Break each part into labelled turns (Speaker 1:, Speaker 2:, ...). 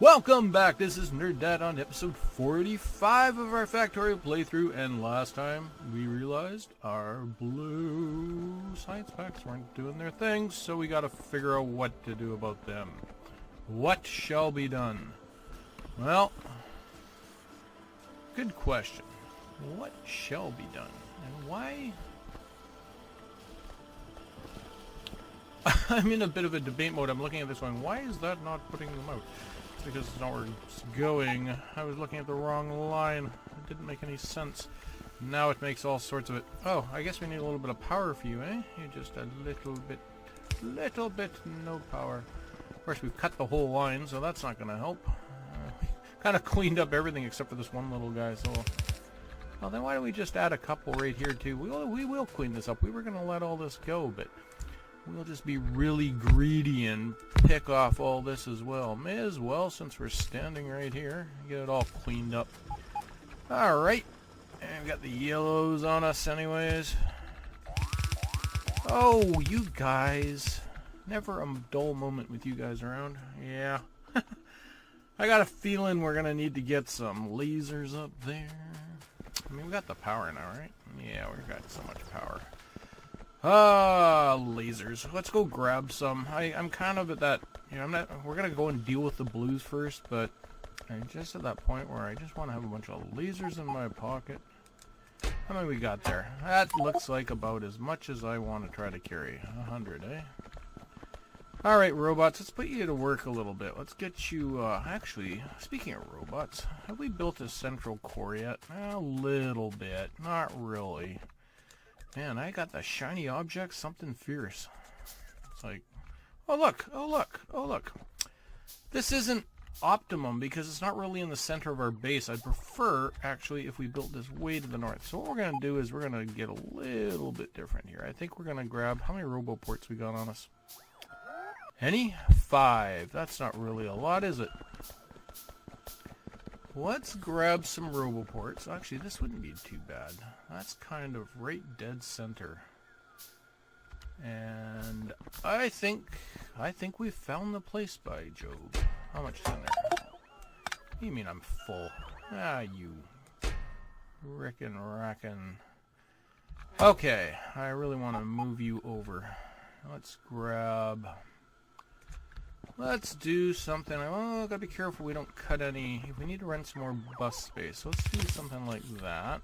Speaker 1: Welcome back, this is Nerd Dad on episode 45 of our Factorio playthrough, and last time we realized our blue science packs weren't doing their thing, so we gotta figure out what to do about them. What shall be done? Well, good question. What shall be done? And why? I'm in a bit of a debate mode. I'm looking at this one. Why is that not putting them out? Because it's not where it's going. I was looking at the wrong line. It didn't make any sense. Now it makes all sorts of it. Oh, I guess we need a little bit of power for you, eh? You're just a little bit no power. Of course, we've cut the whole line, so that's not going to help. Kind of cleaned up everything except for this one little guy, so... Well, then why don't we just add a couple right here, too? We will clean this up. We were going to let all this go, but... we'll just be really greedy and pick off all this as well. May as well, since we're standing right here, get it all cleaned up. Alright. And we've got the yellows on us anyways. Oh, you guys. Never a dull moment with you guys around. Yeah. I got a feeling we're going to need to get some lasers up there. I mean, we got the power now, right? Yeah, we've got so much power. Lasers. Let's go grab some. I'm kind of at that, you know, we're going to go and deal with the blues first, but I'm just at that point where I just want to have a bunch of lasers in my pocket. How many we got there? That looks like about as much as I want to try to carry. 100, eh? Alright, robots, let's put you to work a little bit. Let's get you, actually, speaking of robots, have we built a central core yet? A little bit. Not really. Man, I got the shiny object, something fierce. It's like, oh look, oh look, oh look. This isn't optimum because it's not really in the center of our base. I'd prefer, actually, if we built this way to the north. So what we're going to do is we're going to get a little bit different here. I think we're going to grab, how many roboports we got on us? Any? 5. That's not really a lot, is it? Let's grab some roboports. Actually, this wouldn't be too bad. That's kind of right dead center. And I think we've found the place by Job. How much is in there? You mean I'm full? Ah, you rickin' rackin'. Okay, I really want to move you over. Let's do something. Oh, gotta be careful we don't cut any. We need to rent some more bus space. So let's do something like that.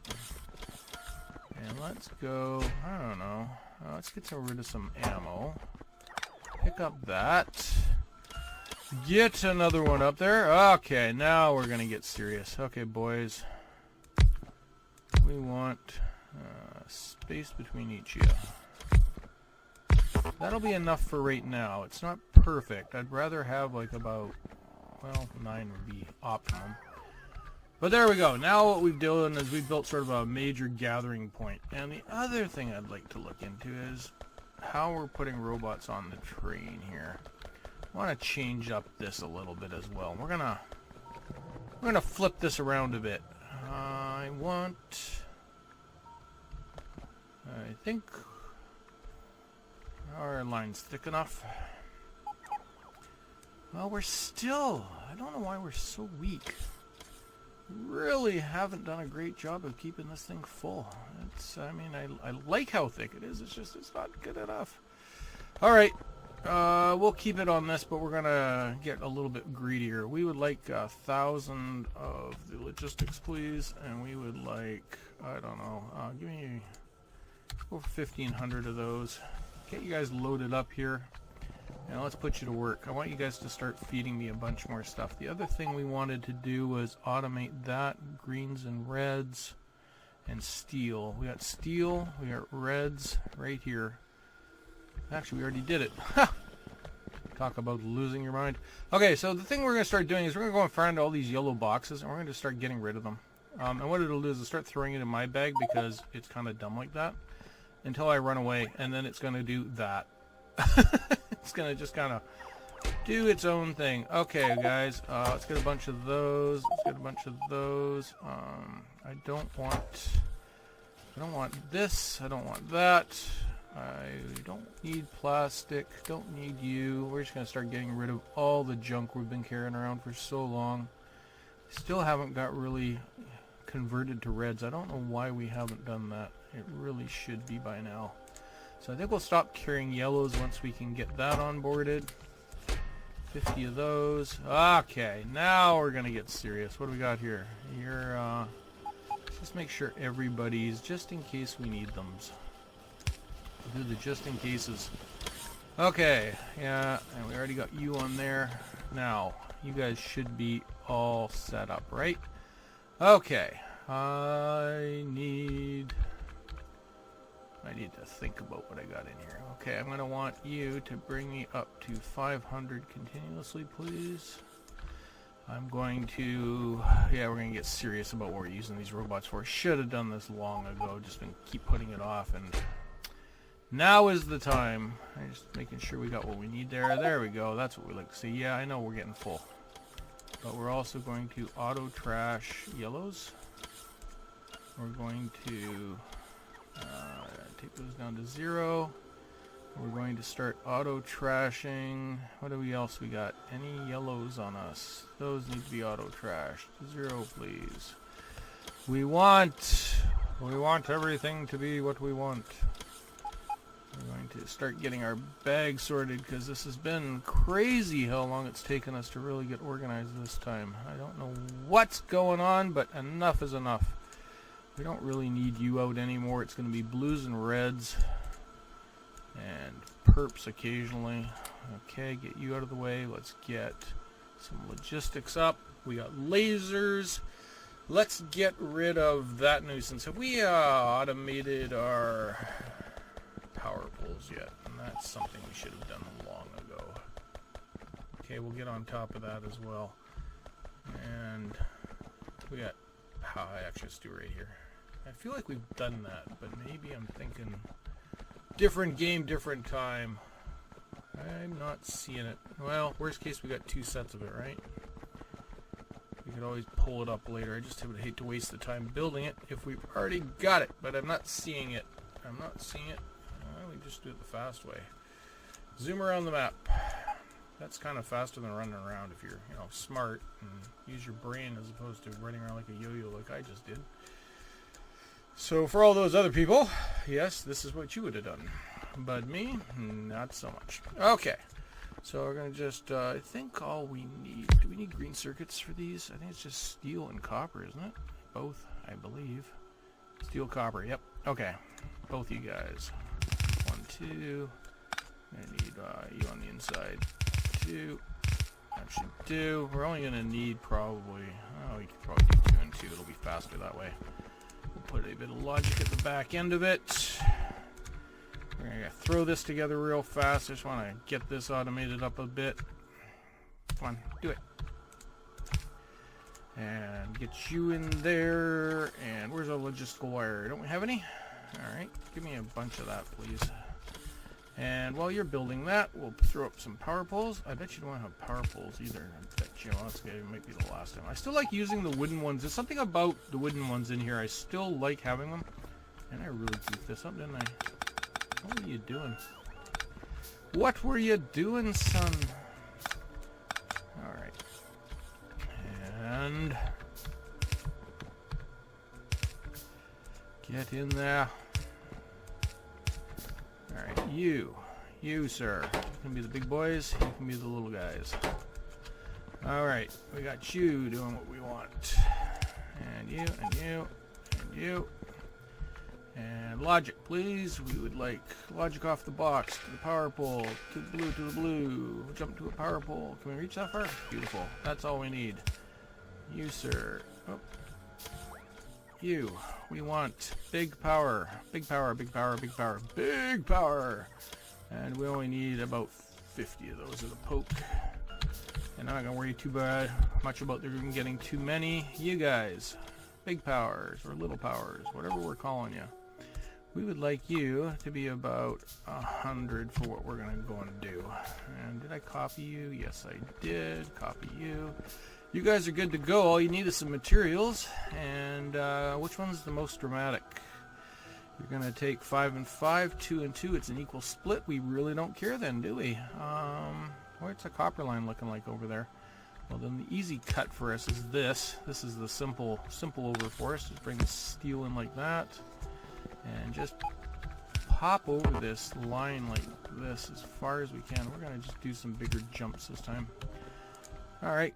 Speaker 1: And let's go, I don't know. Let's get rid of some ammo. Pick up that. Get another one up there. Okay, now we're gonna get serious. Okay, boys. We want space between each of you. That'll be enough for right now. It's not perfect. I'd rather have like about, well, 9 would be optimum. But there we go. Now what we've done is we've built sort of a major gathering point. And the other thing I'd like to look into is how we're putting robots on the train here. I want to change up this a little bit as well. We're gonna flip this around a bit. I think our line's thick enough. Well, I don't know why we're so weak. Really haven't done a great job of keeping this thing full. I mean, I like how thick it is. It's just, it's not good enough. Alright, we'll keep it on this, but we're gonna get a little bit greedier. We would like 1,000 of the logistics, please. And we would like, I don't know, give me over 1,500 of those. Get you guys loaded up here, and let's put you to work. I want you guys to start feeding me a bunch more stuff. The other thing we wanted to do was automate that, greens and reds, and steel. We got steel, we got reds right here. Actually, we already did it. Talk about losing your mind. Okay, so the thing we're going to start doing is we're going to go and find all these yellow boxes, and we're going to start getting rid of them. And what it'll do is it'll start throwing it in my bag because it's kind of dumb like that. Until I run away, and then it's going to do that. It's going to just kind of do its own thing. Okay, guys, let's get a bunch of those. Let's get a bunch of those. I don't want this. I don't want that. I don't need plastic, don't need you. We're just going to start getting rid of all the junk we've been carrying around for so long. Still haven't got really converted to reds. I don't know why we haven't done that. It really should be by now. So I think we'll stop carrying yellows once we can get that onboarded. 50 of those. Okay, now we're going to get serious. What do we got here? Here, just make sure everybody's, just in case we need them. Do the just in cases. Okay, yeah, and we already got you on there. Now, you guys should be all set up, right? Okay, I need to think about what I got in here. Okay, I'm going to want you to bring me up to 500 continuously, please. I'm going to, yeah, we're going to get serious about what we're using these robots for. Should have done this long ago, just been keep putting it off, and now is the time. I'm just making sure we got what we need there. There we go, that's what we like to see. Yeah, I know we're getting full. But we're also going to auto trash yellows. We're going to take those down to 0. We're going to start auto trashing. What do we else we got? Any yellows on us? Those need to be auto trashed. 0, please. We want everything to be what we want. We're going to start getting our bag sorted because this has been crazy how long it's taken us to really get organized this time. I don't know what's going on, but enough is enough. We don't really need you out anymore. It's going to be blues and reds and perps occasionally. Okay, get you out of the way. Let's get some logistics up. We got lasers. Let's get rid of that nuisance. Have we automated our power poles yet? And that's something we should have done long ago. Okay, we'll get on top of that as well. And we got, actually let's do right here. I feel like we've done that, but maybe I'm thinking different game, different time. I'm not seeing it. Well, worst case we got 2 sets of it, right? We could always pull it up later. I just would hate to waste the time building it if we've already got it, but I'm not seeing it. I'm not seeing it. We just do it the fast way. Zoom around the map. That's kind of faster than running around if you're, smart and use your brain as opposed to running around like a yo-yo like I just did. So for all those other people, yes, this is what you would have done. But me, not so much. Okay. So we're going to just, I think all we need, do we need green circuits for these? I think it's just steel and copper, isn't it? Both, I believe. Steel, copper, yep. Okay. Both you guys. 1, 2. I need you on the inside. 2. That should do. We're only going to need probably, we could probably do 2 and 2. It'll be faster that way. We'll put a bit of logic at the back end of it. We're going to throw this together real fast. I just want to get this automated up a bit. Come on, do it. And get you in there. And where's our logistical wire? Don't we have any? Alright, give me a bunch of that, please. And while you're building that, we'll throw up some power poles. I bet you don't want to have power poles either. I bet you that's going to might be the last time. I still like using the wooden ones. There's something about the wooden ones in here. I still like having them. And I really goofed this up, didn't I? What were you doing? What were you doing, son? Alright. And get in there. Alright, you, sir. You can be the big boys, you can be the little guys. Alright, we got you doing what we want. And you, and you, and you. And logic, please. We would like logic off the box, to the power pole, to the blue, jump to a power pole. Can we reach that far? Beautiful. That's all we need. You, sir. Oh. You. We want big power. Big power, big power, big power, big power. And we only need about 50 of those at a poke. And I'm not going to worry too much about there getting too many. You guys. Big powers or little powers, whatever we're calling you. We would like you to be about 100 for what we're going to go and do. And did I copy you? Yes, I did. Copy you. You guys are good to go. All you need is some materials. And which one's the most dramatic? You're going to take 5 and 5, 2 and 2. It's an equal split. We really don't care then, do we? What's a copper line looking like over there? Well, then the easy cut for us is this. This is the simple over for us. Just bring the steel in like that. And just pop over this line like this as far as we can. We're going to just do some bigger jumps this time. Alright.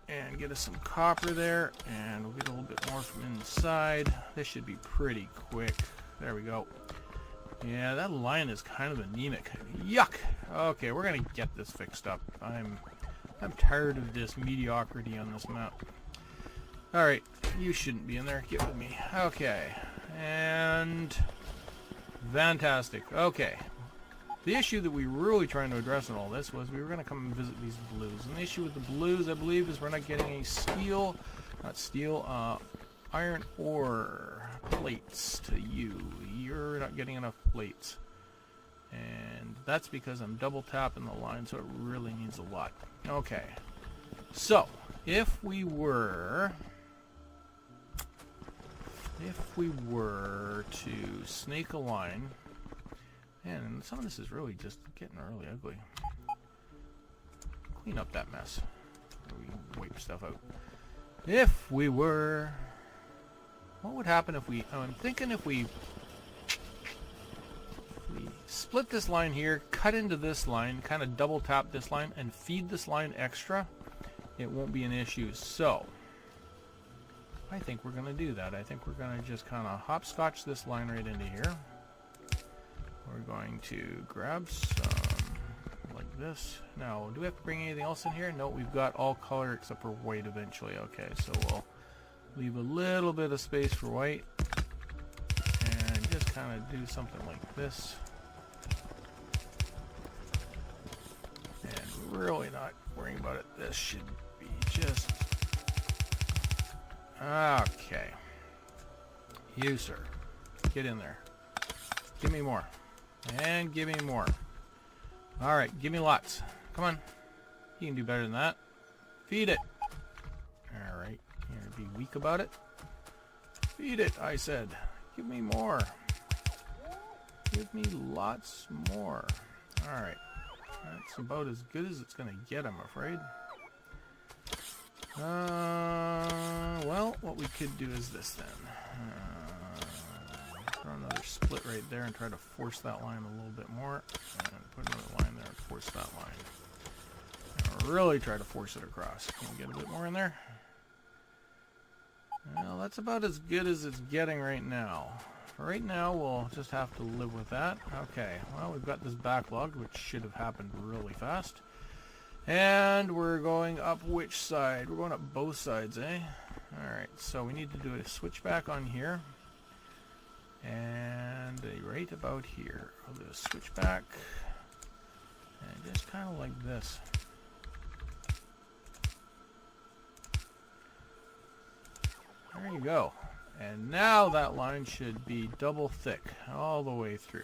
Speaker 1: And get us some copper there. And we'll get a little bit more from inside. This should be pretty quick. There we go. Yeah, that line is kind of anemic. Yuck! Okay, we're going to get this fixed up. I'm tired of this mediocrity on this map. Alright, you shouldn't be in there. Get with me. Okay. And fantastic. Okay. The issue that we were really trying to address in all this was we were going to come and visit these blues. And the issue with the blues, I believe, is we're not getting any steel, not steel, iron ore plates to you. You're not getting enough plates. And that's because I'm double tapping the line, so it really needs a lot. Okay. So, if we were to snake a line, and some of this is really just getting really ugly. Clean up that mess. We wipe stuff out. If we were, what would happen if we, I'm thinking if we split this line here, cut into this line, kind of double tap this line, and feed this line extra, it won't be an issue. So, I think we're going to do that. I think we're going to just kind of hopscotch this line right into here. We're going to grab some like this. Now, do we have to bring anything else in here? No, we've got all color except for white eventually. Okay, so we'll leave a little bit of space for white. And just kind of do something like this. And we're really not worrying about it. This should be just... Okay. You, sir. Get in there. Give me more. And give me more. Alright, give me lots. Come on. You can do better than that. Feed it. Alright. You're going to be weak about it. Feed it, I said. Give me more. Give me lots more. Alright. That's about as good as it's going to get, I'm afraid. Well, what we could do is this then. Throw another split right there and try to force that line a little bit more. And put another line there and force that line. And really try to force it across. Can we get a bit more in there? Well, that's about as good as it's getting right now. For right now, we'll just have to live with that. Okay, well, we've got this backlog, which should have happened really fast. And we're going up which side? We're going up both sides, eh? Alright, so we need to do a switchback on here. And right about here. We'll do a switchback. And just kind of like this. There you go. And now that line should be double thick all the way through.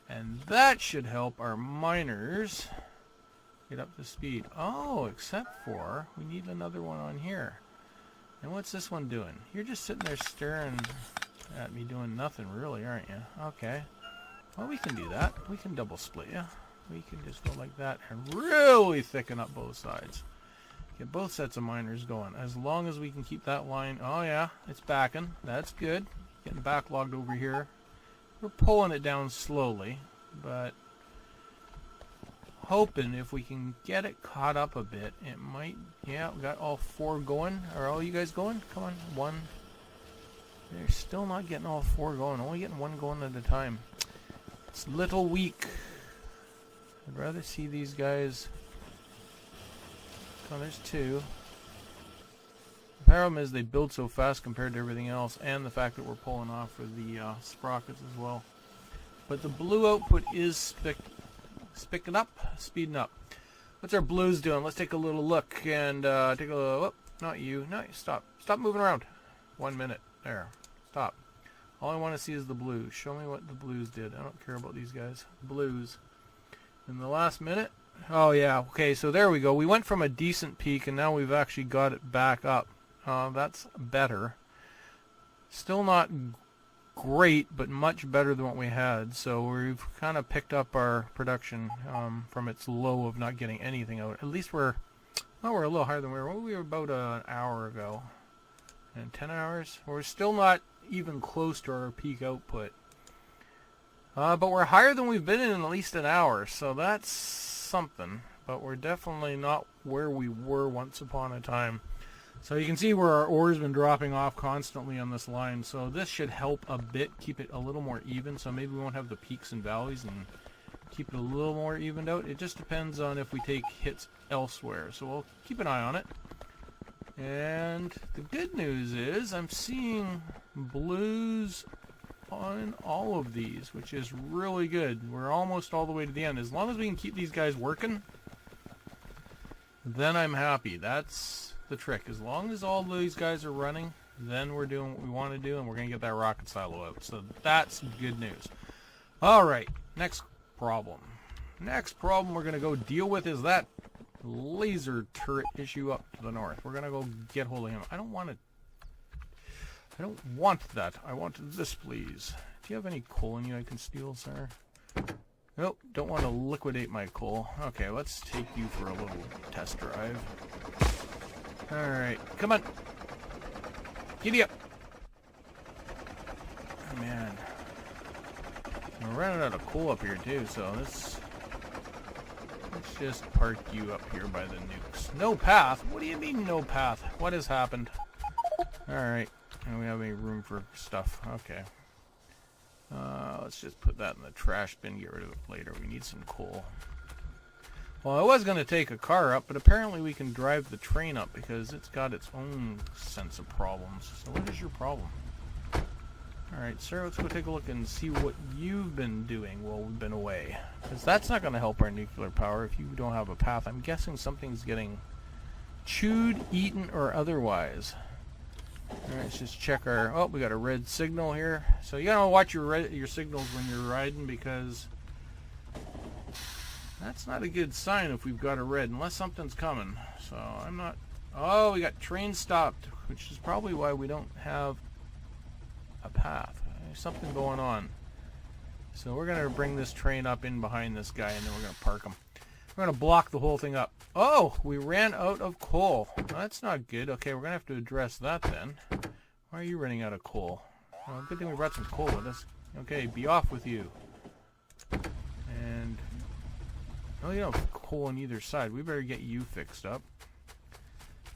Speaker 1: And that should help our miners get up to speed. Oh, except for we need another one on here. And what's this one doing? You're just sitting there staring at me doing nothing really, aren't you? Okay. Well, we can do that. We can double split, yeah. We can just go like that and really thicken up both sides. Get both sets of miners going. As long as we can keep that line. Oh yeah, it's backing. That's good. Getting backlogged over here. We're pulling it down slowly, but hoping if we can get it caught up a bit, it might. Yeah, we got all four going. Are all you guys going? Come on, one. They're still not getting all four going. Only getting one going at a time. It's a little weak. I'd rather see these guys. Oh, there's two. The problem is they build so fast compared to everything else, and the fact that we're pulling off for the sprockets as well. But the blue output is speeding up. What's our blues doing? Let's take a little look and take a little. Oh, not you. No, stop. Stop moving around. 1 minute. There. Stop. All I want to see is the blues. Show me what the blues did. I don't care about these guys. Blues. In the last minute. Oh yeah, okay, so there we go. We went from a decent peak and now we've actually got it back up. That's better. Still not great, but much better than what we had. So we've kind of picked up our production from its low of not getting anything out. At least we're a little higher than we were about an hour ago. And 10 hours? We're still not even close to our peak output. But we're higher than we've been in at least an hour, so that's something. But we're definitely not where we were once upon a time. So you can see where our ore's been dropping off constantly on this line. So this should help a bit, keep it a little more even. So maybe we won't have the peaks and valleys and keep it a little more evened out. It just depends on if we take hits elsewhere. So we'll keep an eye on it. And the good news is I'm seeing blues on all of these, which is really good. We're almost all the way to the end. As long as we can keep these guys working, then I'm happy. That's the trick. As long as all these guys are running, then we're doing what we want to do, and we're going to get that rocket silo out. So that's good news. All right, next problem. Next problem we're going to go deal with is that laser turret issue up to the north. We're going to go get hold of him. I don't want that. I want this, please. Do you have any coal in you I can steal, sir? Nope, don't want to liquidate my coal. Okay, let's take you for a little test drive. Alright, come on. Giddy up. Oh, man. We're running out of coal up here, too, so let's just park you up here by the nukes. No path? What do you mean, no path? What has happened? Alright. And we have any room for stuff. Okay. Let's just put that in the trash bin, get rid of it later. We need some coal. Well, I was going to take a car up, but apparently we can drive the train up because it's got its own sense of problems. So what is your problem? Alright, sir, let's go take a look and see what you've been doing while we've been away. Because that's not going to help our nuclear power if you don't have a path. I'm guessing something's getting chewed, eaten, or otherwise. Alright, let's just check our... Oh, we got a red signal here. So you gotta watch your signals when you're riding, because that's not a good sign if we've got a red, unless something's coming. So I'm not... Oh, we got train stopped, which is probably why we don't have a path. There's something going on. So we're gonna bring this train up in behind this guy, and then we're gonna park him. We're going to block the whole thing up. Oh, we ran out of coal. Well, that's not good. Okay, we're going to have to address that then. Why are you running out of coal? Well, good thing we brought some coal with us. Okay, be off with you. And... Oh, you don't have coal on either side. We better get you fixed up.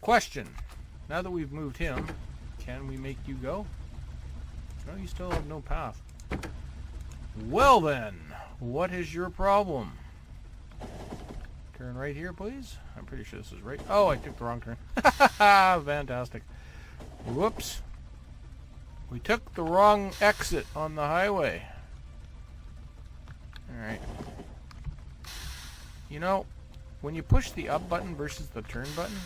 Speaker 1: Question. Now that we've moved him, can we make you go? No, you still have no path. Well then, what is your problem? Turn right here, please. I'm pretty sure this is right. Oh, I took the wrong turn. Fantastic. Whoops. We took the wrong exit on the highway. Alright. You know, when you push the up button versus the turn button...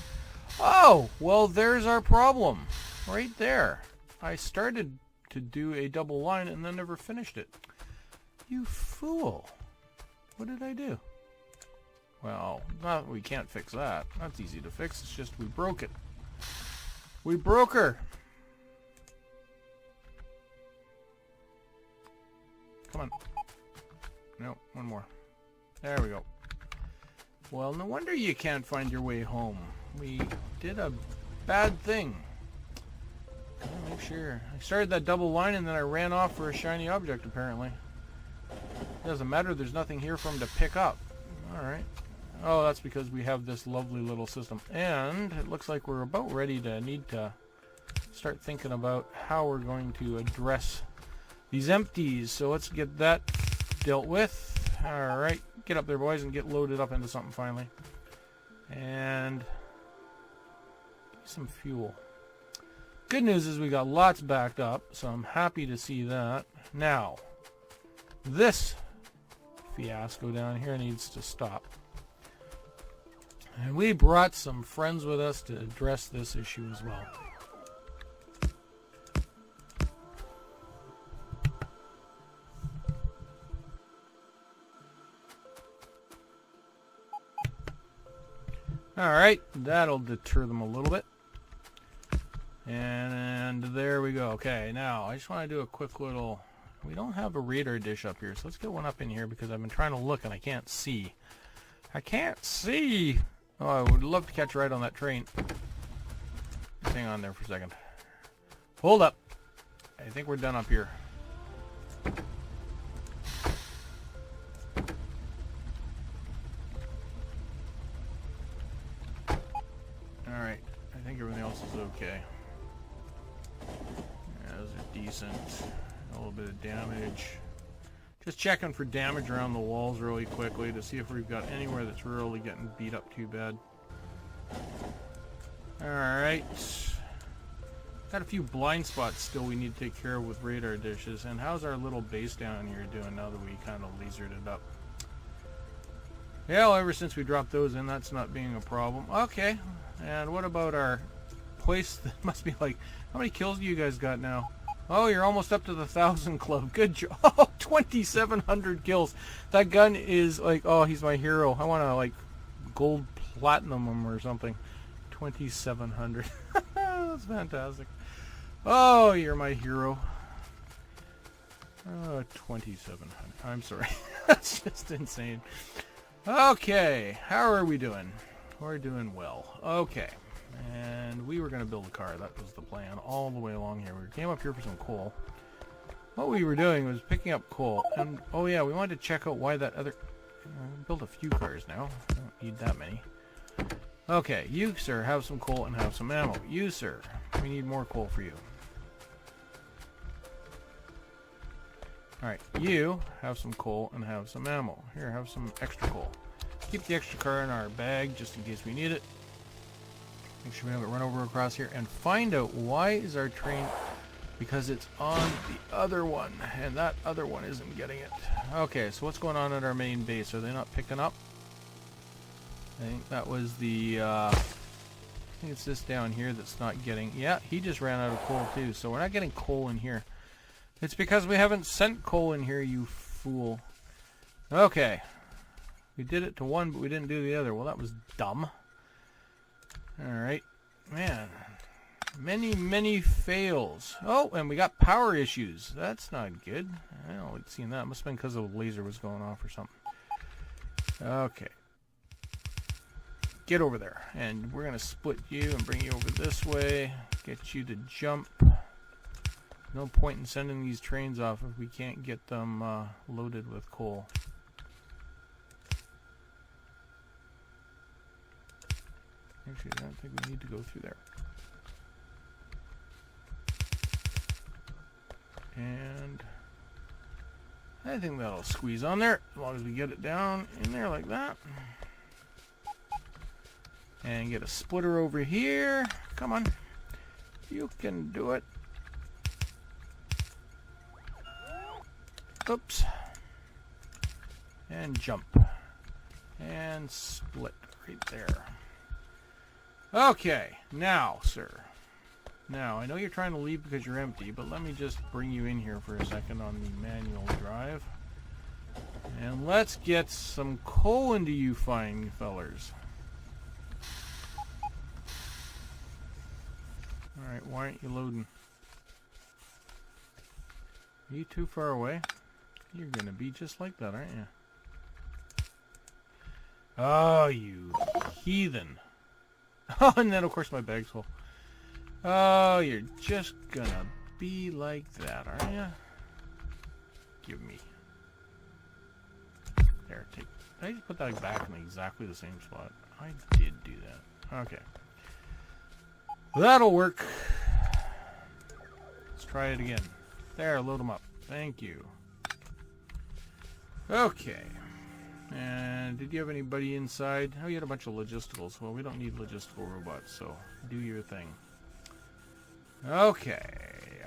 Speaker 1: Oh, well, there's our problem. Right there. I started to do a double line and then never finished it. You fool. What did I do? Well, we can't fix that. That's easy to fix. It's just we broke it. We broke her. Come on. No, one more. There we go. Well, no wonder you can't find your way home. We did a bad thing. I'll make sure. I started that double line and then I ran off for a shiny object, apparently. It doesn't matter. There's nothing here for him to pick up. Alright. Oh, that's because we have this lovely little system. And it looks like we're about ready to need to start thinking about how we're going to address these empties. So let's get that dealt with. Alright, get up there, boys, and get loaded up into something finally. And some fuel. Good news is we got lots backed up, so I'm happy to see that. Now, this fiasco down here needs to stop. And we brought some friends with us to address this issue as well. Alright, that'll deter them a little bit. And there we go. Okay, now I just want to do a quick little... We don't have a radar dish up here, so let's get one up in here because I've been trying to look and I can't see. I can't see! Oh, I would love to catch a ride on that train. Just hang on there for a second. Hold up. I think we're done up here. Alright, I think everything else is okay. Yeah, those are decent. A little bit of damage. Just checking for damage around the walls really quickly to see if we've got anywhere that's really getting beat up too bad. Alright. Got a few blind spots still we need to take care of with radar dishes. And how's our little base down here doing now that we kind of lasered it up? Yeah, well, ever since we dropped those in, that's not being a problem. Okay. And what about our place? That must be like... How many kills do you guys got now? Oh, you're almost up to the 1,000 club. Good job. Oh, 2,700 kills. That gun is like... Oh, he's my hero. I want to, like, gold platinum him or something. 2,700. That's fantastic. Oh, you're my hero. Oh, 2,700. I'm sorry. That's just insane. Okay, how are we doing? We're doing well. Okay, and we were going to build a car. That was the plan all the way along here. We came up here for some coal. What we were doing was picking up coal. And, oh yeah, we wanted to check out why that other... build a few cars now. I don't need that many. Okay, you, sir, have some coal and have some ammo. You, sir, we need more coal for you. Alright, you have some coal and have some ammo. Here, have some extra coal. Keep the extra car in our bag just in case we need it. Make sure we don't get run over across here. And find out why is our train... Because it's on the other one. And that other one isn't getting it. Okay, so what's going on at our main base? Are they not picking up? I think that was the... I think it's this down here that's not getting... Yeah, he just ran out of coal too. So we're not getting coal in here. It's because we haven't sent coal in here, you fool. Okay. We did it to one, but we didn't do the other. Well, that was dumb. Alright. Man. Many, many fails. Oh, and we got power issues. That's not good. I don't like seeing that. Must have been because the laser was going off or something. Okay. Get over there. And we're going to split you and bring you over this way. Get you to jump. No point in sending these trains off if we can't get them loaded with coal. Actually, I don't think we need to go through there. And I think that'll squeeze on there as long as we get it down in there like that. And get a splitter over here. Come on. You can do it. Oops. And jump. And split right there. Okay, now, sir. Now, I know you're trying to leave because you're empty, but let me just bring you in here for a second on the manual drive. And let's get some coal into you fine fellers. Alright, why aren't you loading? Are you too far away? You're gonna be just like that, aren't you? Oh, you heathen. Oh, and then of course my bag's full. Oh, you're just gonna be like that, aren't you? Give me. There, take. Did I just put that back in exactly the same spot? I did do that. Okay. That'll work. Let's try it again. There, load them up. Thank you. Okay. And did you have anybody inside? Oh, you had a bunch of logisticals. Well, we don't need logistical robots, so do your thing. Okay.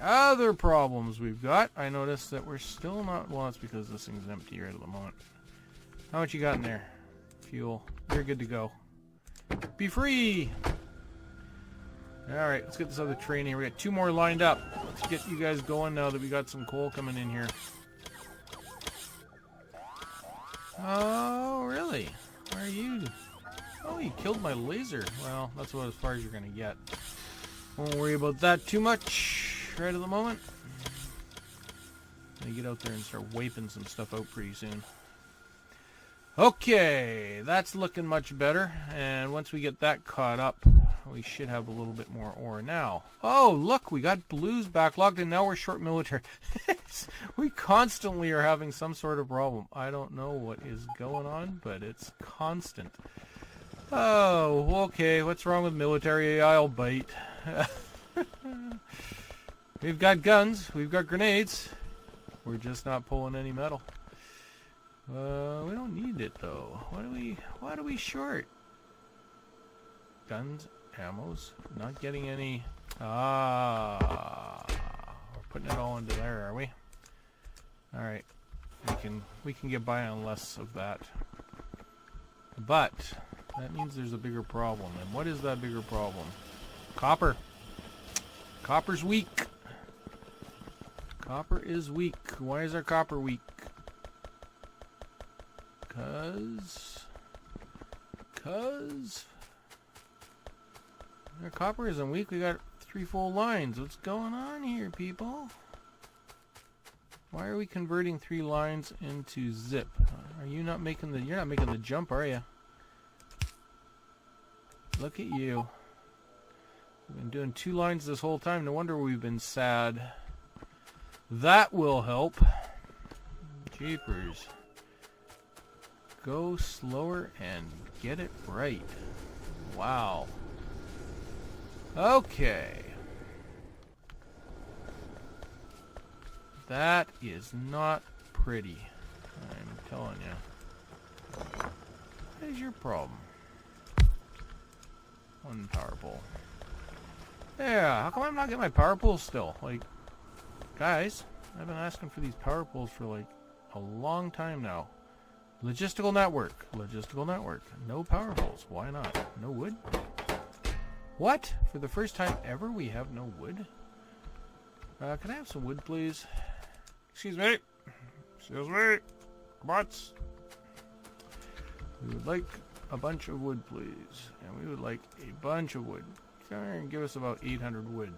Speaker 1: Other problems we've got. I noticed that we're still not... Well, it's because this thing's empty right at the moment. How much you got in there? Fuel. You're good to go. Be free! Alright, let's get this other train here. We got 2 more lined up. Let's get you guys going now that we got some coal coming in here. Oh, really? Where are you? Oh, you killed my laser. Well, that's about as far as you're going to get. Won't worry about that too much right at the moment. Gonna get out there and start wiping some stuff out pretty soon. Okay, that's looking much better. And once we get that caught up, we should have a little bit more ore now. Oh, look, we got blues backlogged, and now we're short military. We constantly are having some sort of problem. I don't know what is going on, but it's constant. Oh, okay, what's wrong with military? I'll bite. We've got guns, we've got grenades. We're just not pulling any metal. We don't need it though. What are we short? Guns, ammos, not getting any. We're putting it all into there, are we? Alright. We can get by on less of that. But that means there's a bigger problem. And what is that bigger problem? Copper. Copper's weak. Copper is weak. Why is our copper weak? Cause our copper isn't weak. We got 3 full lines. What's going on here, people? Why are we converting 3 lines into zip? Are you not making the? You're not making the jump, are you? Look at you. We've been doing 2 lines this whole time. No wonder we've been sad. That will help. Jeepers. Go slower and get it right. Wow. Okay. That is not pretty. I'm telling you. What is your problem? 1 power pole. Yeah, how come I'm not getting my power poles still? Like, guys, I've been asking for these power poles for like a long time now. Logistical network. Logistical network. No power poles. Why not? No wood? What? For the first time ever, we have no wood? Can I have some wood, please? Excuse me. Excuse me. Bots. We would like a bunch of wood, please. And we would like a bunch of wood. Come here and give us about 800 wood.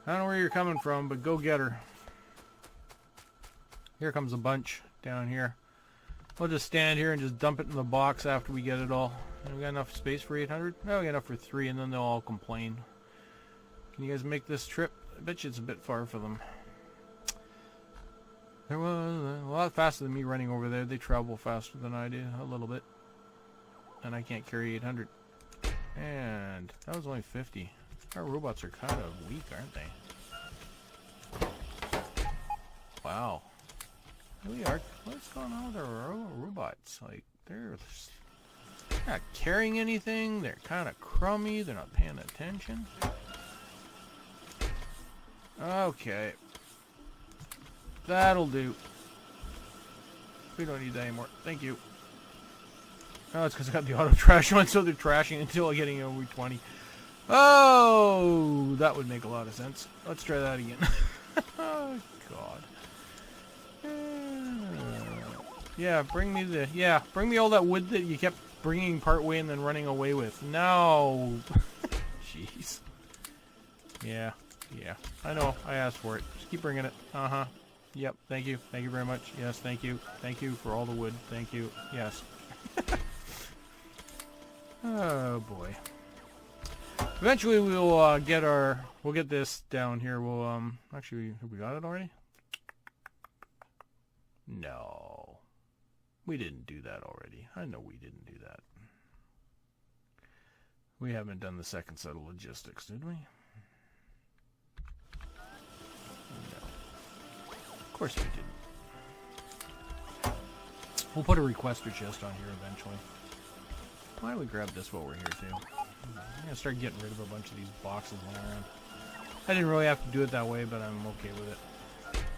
Speaker 1: I don't know where you're coming from, but go get her. Here comes a bunch down here. We'll just stand here and just dump it in the box after we get it all. And we got enough space for 800? No, we got enough for 3, and then they'll all complain. Can you guys make this trip? I bet you it's a bit far for them. There was a lot faster than me running over there. They travel faster than I do, a little bit. And I can't carry 800. And that was only 50. Our robots are kind of weak, aren't they? Wow. We are. What's going on with our robots? Like, they're not carrying anything. They're kind of crummy. They're not paying attention. Okay. That'll do. We don't need that anymore. Thank you. Oh, it's because I got the auto trash on, so they're trashing until getting over 20. Oh, that would make a lot of sense. Let's try that again. Oh, God. Yeah, bring me all that wood that you kept bringing part way and then running away with. No. Jeez. Yeah. I know. I asked for it. Just keep bringing it. Uh-huh. Yep. Thank you. Thank you very much. Yes, thank you. Thank you for all the wood. Thank you. Yes. Oh, boy. Eventually we'll get this down here. We'll, actually, have we got it already? No. We didn't do that already. I know we didn't do that. We haven't done the second set of logistics, did we? No. Of course we didn't. We'll put a requester chest on here eventually. Why don't we grab this while we're here too? I'm gonna start getting rid of a bunch of these boxes laying around. I didn't really have to do it that way, but I'm okay with it.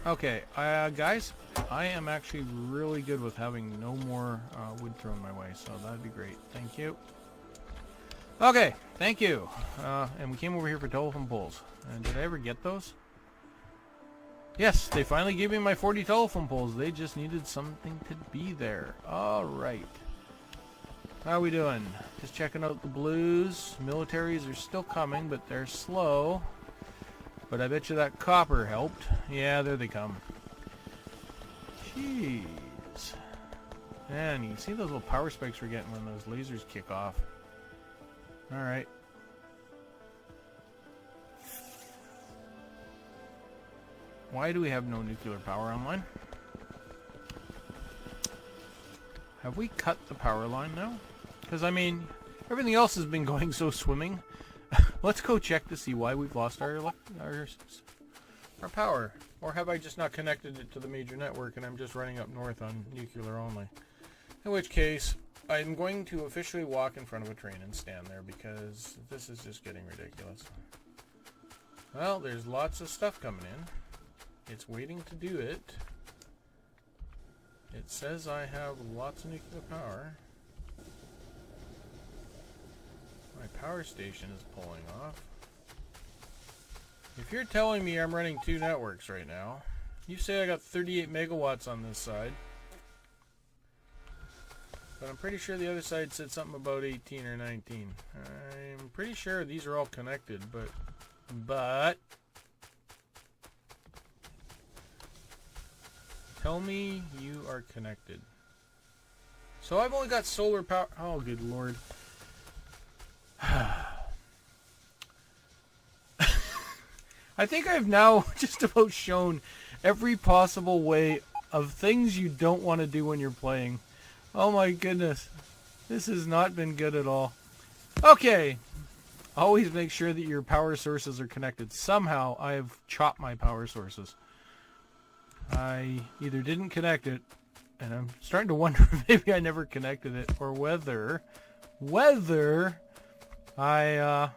Speaker 1: Okay, guys, I am actually really good with having no more wood thrown my way, so that'd be great. Thank you. Okay, thank you. And we came over here for telephone poles. And did I ever get those? Yes, they finally gave me my 40 telephone poles. They just needed something to be there. All right. How are we doing? Just checking out the blues. Militaries are still coming, but they're slow. But I bet you that copper helped. Yeah, there they come. Jeez. Man, you can see those little power spikes we're getting when those lasers kick off. Alright. Why do we have no nuclear power online? Have we cut the power line now? Because, I mean, everything else has been going so swimming. Let's go check to see why we've lost our power. Or have I just not connected it to the major network and I'm just running up north on nuclear only? In which case, I'm going to officially walk in front of a train and stand there because this is just getting ridiculous. Well, there's lots of stuff coming in. It's waiting to do it. It says I have lots of nuclear power. My power station is pulling off. If you're telling me I'm running 2 networks right now, you say I got 38 megawatts on this side. But I'm pretty sure the other side said something about 18 or 19. I'm pretty sure these are all connected, but tell me you are connected. So I've only got solar power. Oh, good lord. I think I've now just about shown every possible way of things you don't want to do when you're playing. Oh my goodness. This has not been good at all. Okay. Always make sure that your power sources are connected. Somehow I have chopped my power sources. I either didn't connect it, and I'm starting to wonder if maybe I never connected it, or whether I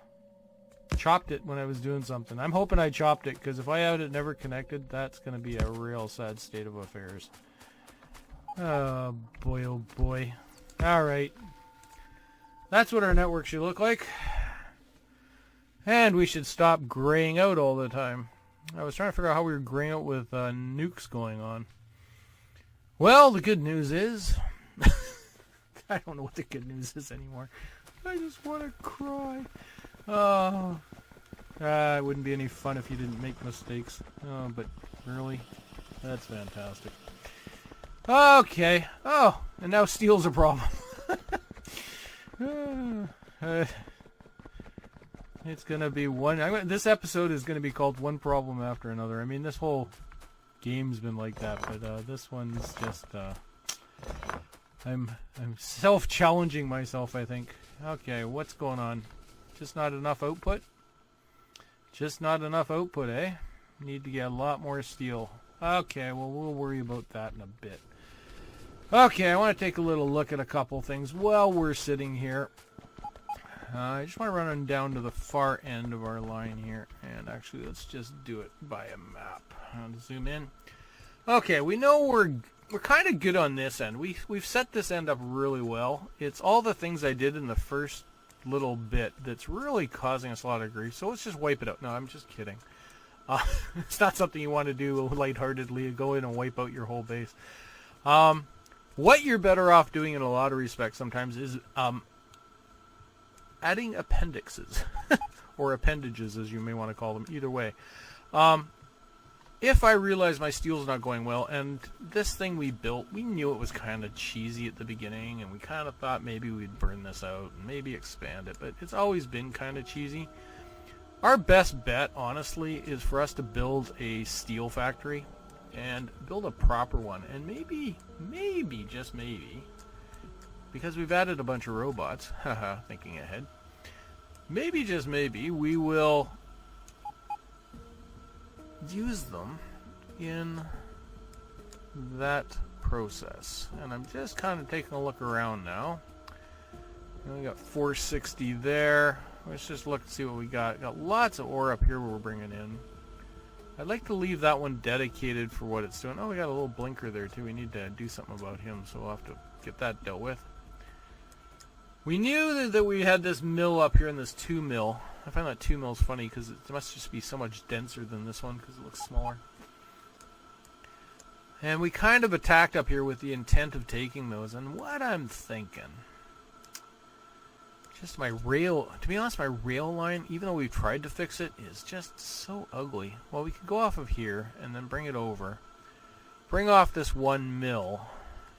Speaker 1: chopped it when I was doing something. I'm hoping I chopped it, because if I had it never connected, that's going to be a real sad state of affairs. Oh boy, oh boy. Alright. That's what our network should look like. And we should stop graying out all the time. I was trying to figure out how we were graying out with nukes going on. Well, the good news is... I don't know what the good news is anymore. I just want to cry. Oh, it wouldn't be any fun if you didn't make mistakes. Oh, but really? That's fantastic. Okay. Oh, and now steel's a problem. It's going to be one... this episode is going to be called One Problem After Another. I mean, this whole game's been like that, but this one's just... I'm self-challenging myself, I think. Okay, what's going on? Just not enough output? Just not enough output, eh? Need to get a lot more steel. Okay, well, we'll worry about that in a bit. Okay, I want to take a little look at a couple things while we're sitting here. I just want to run down to the far end of our line here. And actually, let's just do it by a map. I'll zoom in. Okay, we know we're kind of good on this end. We've set this end up really well. It's all the things I did in the first little bit that's really causing us a lot of grief. So let's just wipe it out. No, I'm just kidding. It's not something you want to do lightheartedly. Go in and wipe out your whole base. What you're better off doing in a lot of respects sometimes is adding appendixes. Or appendages, as you may want to call them. Either way. If I realize my steel's not going well, and this thing we built, we knew it was kind of cheesy at the beginning, and we kind of thought maybe we'd burn this out and maybe expand it, but it's always been kind of cheesy. Our best bet, honestly, is for us to build a steel factory and build a proper one, and maybe, just maybe, because we've added a bunch of robots, haha, thinking ahead, maybe, just maybe, we will use them in that process. And I'm just kind of taking a look around now. We got 460 there. Let's just look and see what we got. Got lots of ore up here we're bringing in. I'd like to leave that one dedicated for what it's doing. Oh, we got a little blinker there too. We need to do something about him, so we'll have to get that dealt with. We knew that we had this mill up here in this 2 mill. I find that 2 mill's funny because it must just be so much denser than this one because it looks smaller. And we kind of attacked up here with the intent of taking those. And what I'm thinking Just my rail, to be honest, my rail line, even though we've tried to fix it, is just so ugly. Well, we could go off of here and then bring it over. Bring off this one mill.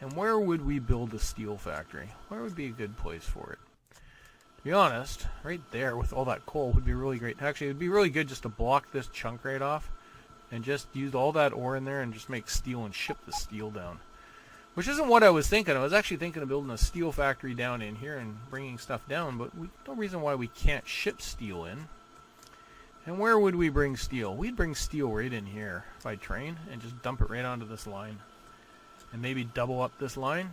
Speaker 1: And where would we build a steel factory? Where would be a good place for it? To be honest, right there with all that coal would be really great. Actually, it would be really good just to block this chunk right off and just use all that ore in there and just make steel and ship the steel down. Which isn't what I was thinking. I was actually thinking of building a steel factory down in here and bringing stuff down, but no reason why we can't ship steel in. And where would we bring steel? We'd bring steel right in here by train and just dump it right onto this line. And maybe double up this line.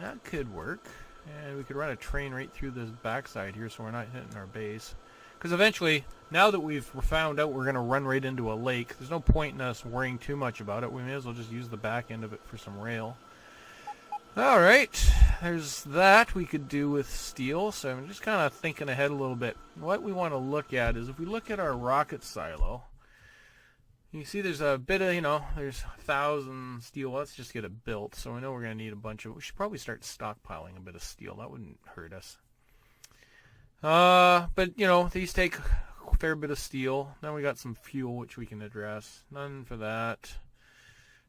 Speaker 1: That could work. And we could run a train right through this backside here so we're not hitting our base. Because eventually, now that we've found out we're going to run right into a lake, there's no point in us worrying too much about it. We may as well just use the back end of it for some rail. Alright, there's that we could do with steel, so I'm just kind of thinking ahead a little bit. What we want to look at is if we look at our rocket silo, you see there's a bit of, there's 1,000 steel. Let's just get it built, so we know we're going to need a bunch of, we should probably start stockpiling a bit of steel. That wouldn't hurt us. But, these take a fair bit of steel. Then we got some fuel, which we can address. None for that.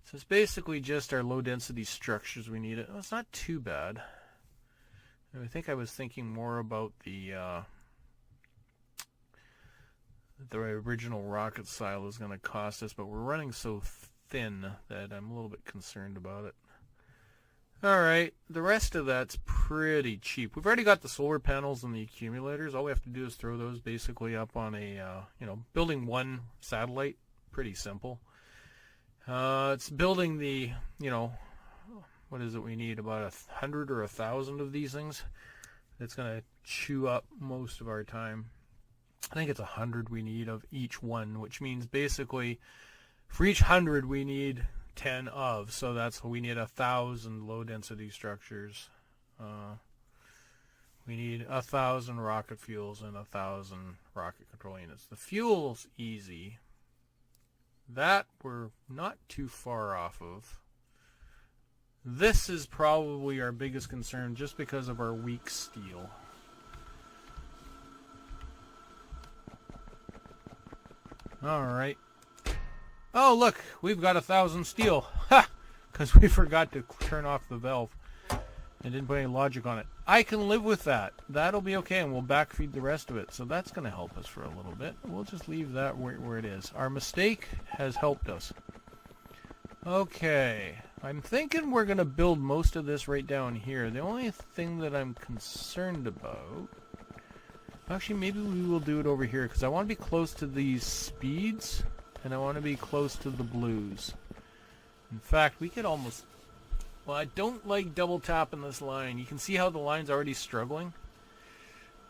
Speaker 1: So it's basically just our low-density structures we need. Well, it's not too bad. I think I was thinking more about the original rocket silo is going to cost us, but we're running so thin that I'm a little bit concerned about it. Alright, the rest of that's pretty cheap. We've already got the solar panels and the accumulators. All we have to do is throw those basically up on a, building one satellite. Pretty simple. It's building the, what is it we need? About 100 or 1,000 of these things. It's going to chew up most of our time. I think it's 100 we need of each one, which means basically for each 100 we need 10 of. So that's we need 1,000 low-density structures. We need 1,000 rocket fuels and 1,000 rocket control units. The fuel's easy. That we're not too far off of. This is probably our biggest concern just because of our weak steel. Alright. Oh, look! We've got 1,000 steel. Ha! Because we forgot to turn off the valve. And didn't put any logic on it. I can live with that. That'll be okay, and we'll backfeed the rest of it. So that's going to help us for a little bit. We'll just leave that where it is. Our mistake has helped us. Okay. I'm thinking we're going to build most of this right down here. The only thing that I'm concerned about... Actually, maybe we will do it over here, because I want to be close to these speeds, and I want to be close to the blues. In fact, we could almost... Well, I don't like double tapping this line. You can see how the line's already struggling.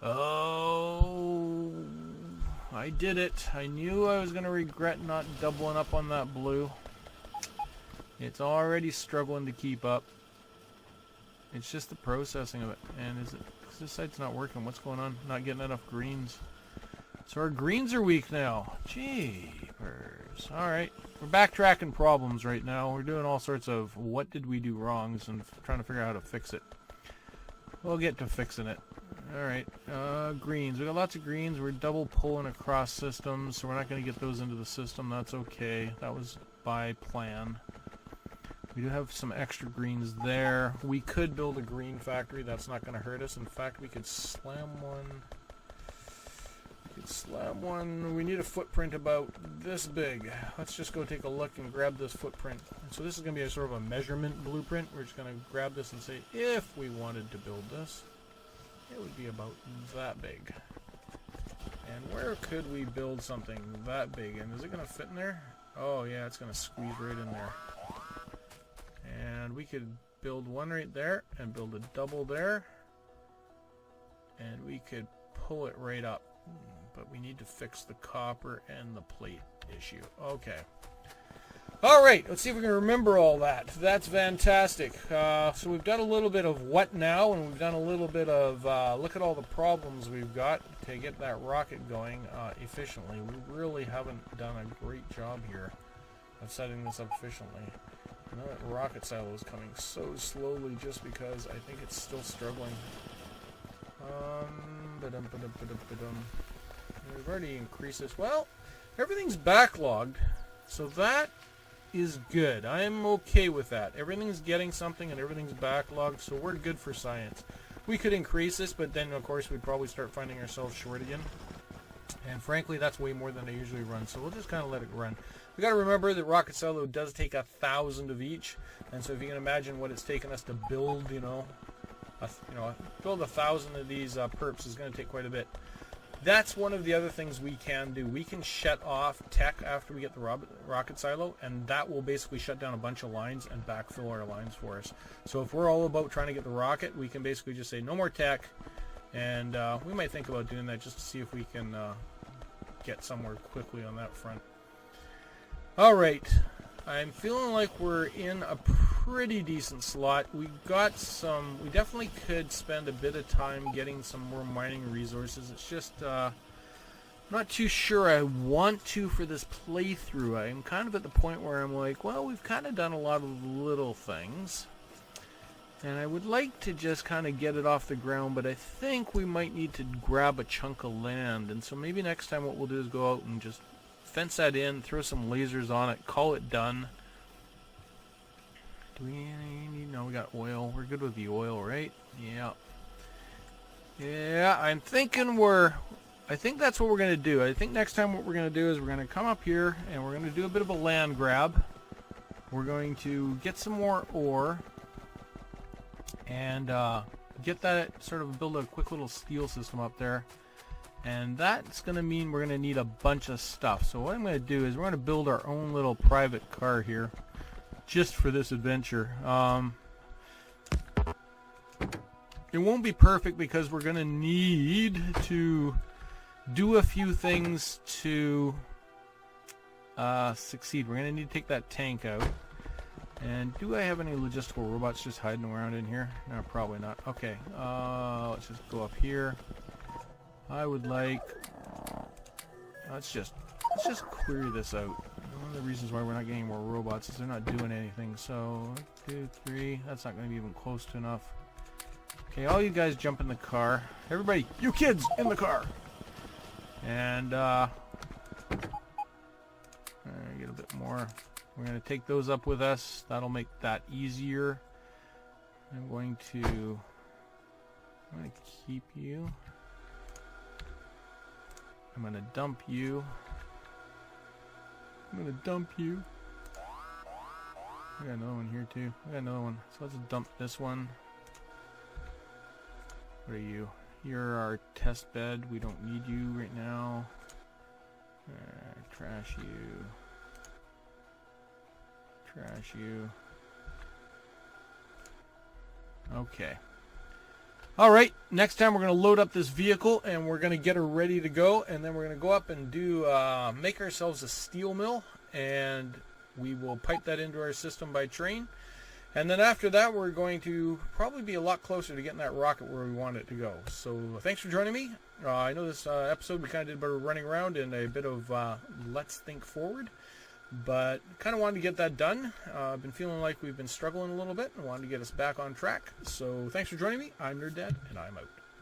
Speaker 1: Oh, I did it. I knew I was going to regret not doubling up on that blue. It's already struggling to keep up. It's just the processing of it. And is it... This side's not working. What's going on? Not getting enough greens. So our greens are weak now. Jeepers. Alright. We're backtracking problems right now. We're doing all sorts of what did we do wrongs and trying to figure out how to fix it. We'll get to fixing it. Alright. Greens. We got lots of greens. We're double pulling across systems, so we're not going to get those into the system. That's okay. That was by plan. We do have some extra greens there. We could build a green factory. That's not going to hurt us. In fact, we could slam one. We need a footprint about this big. Let's just go take a look and grab this footprint. So this is going to be a sort of a measurement blueprint. We're just going to grab this and say, if we wanted to build this, it would be about that big. And where could we build something that big? And is it going to fit in there? Oh yeah, it's going to squeeze right in there. And we could build one right there and build a double there. And we could pull it right up. But we need to fix the copper and the plate issue. Okay. Alright, let's see if we can remember all that. That's fantastic. So we've done a little bit of what now, and we've done a little bit of look at all the problems we've got to get that rocket going efficiently. We really haven't done a great job here of setting this up efficiently. I know that rocket silo is coming so slowly just because I think it's still struggling. We've already increased this. Well, everything's backlogged, so that is good. I am okay with that. Everything's getting something and everything's backlogged, so we're good for science. We could increase this, but then of course we'd probably start finding ourselves short again. And frankly, that's way more than I usually run, so we'll just kind of let it run. We got to remember that rocket silo does take 1,000 of each, and so if you can imagine what it's taken us to build, build 1,000 of these perps is going to take quite a bit. That's one of the other things we can do. We can shut off tech after we get the rocket silo, and that will basically shut down a bunch of lines and backfill our lines for us. So if we're all about trying to get the rocket, we can basically just say no more tech, and we might think about doing that just to see if we can get somewhere quickly on that front. All right, I'm feeling like we're in a pretty decent slot. We definitely could spend a bit of time getting some more mining resources. It's just not too sure I want to for this playthrough. I'm kind of at the point where I'm like, well, we've kind of done a lot of little things, and I would like to just kind of get it off the ground, but I think we might need to grab a chunk of land, and so maybe next time what we'll do is go out and just fence that in, throw some lasers on it, call it done. Do we need... No, we got oil. We're good with the oil, right? Yeah. Yeah, I think that's what we're going to do. I think next time what we're going to do is we're going to come up here and we're going to do a bit of a land grab. We're going to get some more ore and get that, sort of build a quick little steel system up there. And that's going to mean we're going to need a bunch of stuff. So what I'm going to do is we're going to build our own little private car here just for this adventure. It won't be perfect because we're going to need to do a few things to succeed. We're going to need to take that tank out. And do I have any logistical robots just hiding around in here? No, probably not. Okay, let's just go up here. I would like... let's just query this out. One of the reasons why we're not getting more robots is they're not doing anything. So, 1, 2, 3. That's not going to be even close to enough. Okay, all you guys jump in the car. Everybody, you kids, in the car. And, get a bit more. We're going to take those up with us. That'll make that easier. I'm going to keep you. I'm going to dump you. I'm going to dump you. I got another one here too. I got another one. So let's dump this one. What are you? You're our test bed. We don't need you right now. Trash you. Trash you. Okay. Alright, next time we're going to load up this vehicle and we're going to get her ready to go, and then we're going to go up and do make ourselves a steel mill, and we will pipe that into our system by train. And then after that we're going to probably be a lot closer to getting that rocket where we want it to go. So thanks for joining me. I know this episode we kind of did a bit of running around and a bit of let's think forward. But kind of wanted to get that done. I've been feeling like we've been struggling a little bit and wanted to get us back on track. So thanks for joining me. I'm Nerd Dad, and I'm out.